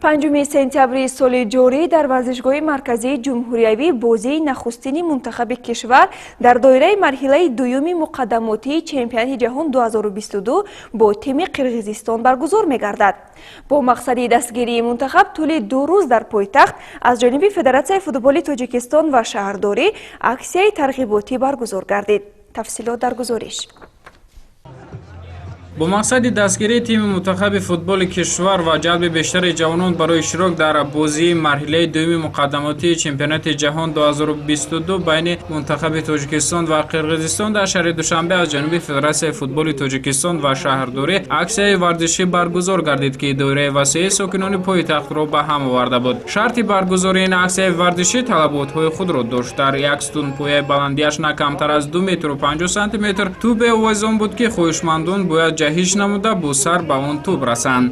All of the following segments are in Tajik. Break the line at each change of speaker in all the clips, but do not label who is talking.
5 сентябри соли ҷорӣ дар варзишгоҳи марказии ҷумҳуриявӣ бозии нахустини мунтахаби кишвар дар доираи марҳилаи дуюми муқаддамотии чемпионати ҷаҳон 2022 бо тими Қирғизистон баргузор мегардад. Бо мақсади дастгирии мунтахаб тӯли 2 рӯз дар пойтахт аз ҷониби Федератсияи футболи Тоҷикистон ва шаҳрдорӣ аксияи тарғиботӣ баргузор гардид. Тафсилот дар гузориш.
бо мақсади дастгирии тими мунтахаби футболи кишвар ва ҷалби бештари ҷавонон барои иштирок дар бозии марҳилаи дуюми муқаддамотии чемпионати ҷаҳон 2022 байни мунтахаби Тоҷикистон ва Қирғизистон дар шаҳри Душанбе аз ҷониби Федератсияи футболи Тоҷикистон ва шаҳрдорӣ аксияи варзишӣ баргузор гардид, ки доираи васеи сокинони пойтахтро ба ҳам оварда буд. шарти баргузории ин аксияи варзишӣ талаботҳои худро дошт. Дар як стун пояи баландиаш на камтар аз 2 метру 50 сантиметр тӯбе овозон буд, ки хоҳишмандон бояд ҷаҳиш намуда бо сар ба он тӯб расанд.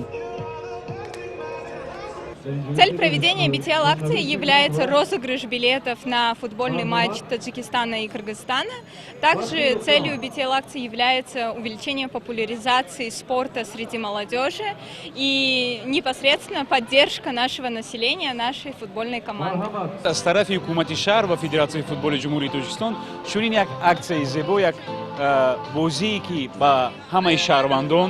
Цель проведения BTL-акции является розыгрыш билетов на футбольный матч Таджикистана и Кыргызстана. Также целью BTL-акции является увеличение популяризации спорта среди молодежи и непосредственно поддержка нашего населения, нашей футбольной команды.
Аз тарафи ҳукумати шаҳр ва Федератсияи футболи Ҷумҳурии Тоҷикистон чунин як аксияи зебо, як бозие ки ба ҳамаи шаҳрвандон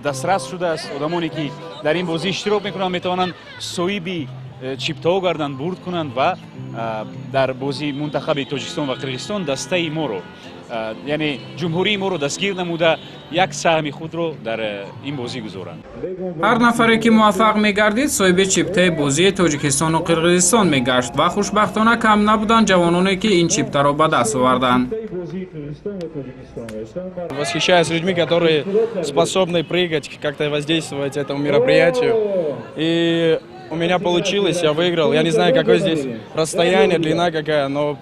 дастрас шудааст. Одамоне ки дар ин бозӣ иштирок мекунанд метавонанд соҳиби чиптаҳо гарданд, бурд кунанд ва дар бозии мунтахаби Тоҷикистон ва Қирғизистон дастаи моро, яъне ҷумҳурии моро дастгир намуда як саҳми худро дар ин бозӣ гузоранд.
ҳар нафаре ки муваффақ мегардид соҳиби чиптаи бозии Тоҷикистону Қирғизистон мегашт ва хушбахтона кам набуданд ҷавононе ки ин чиптаро ба даст оварданд.
Восхищаюсь людьми, которые способны прыгать, как-то воздействовать этому мероприятию. И у меня получилось, я выиграл. Я не знаю, какое здесь расстояние, длина какая, но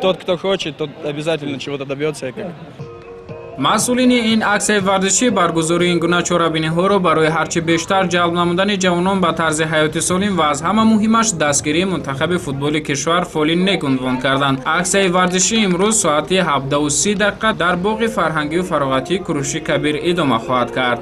тот, кто хочет, тот обязательно чего-то добьется.
масъулини ин аксияи варзишӣ баргузории ин гуна чорабиниҳоро барои ҳарчи бештар ҷалб намудани ҷавонон ба тарзи ҳаёти солим ва аз ҳама муҳимаш дастгирии мунтахаби футболи кишвар фолӣ некунвон карданд. аксияи варзишӣ имрӯз соати 17:30 дар боғи фарҳангию фароғатии Куруши Кабир идома хоҳад кард.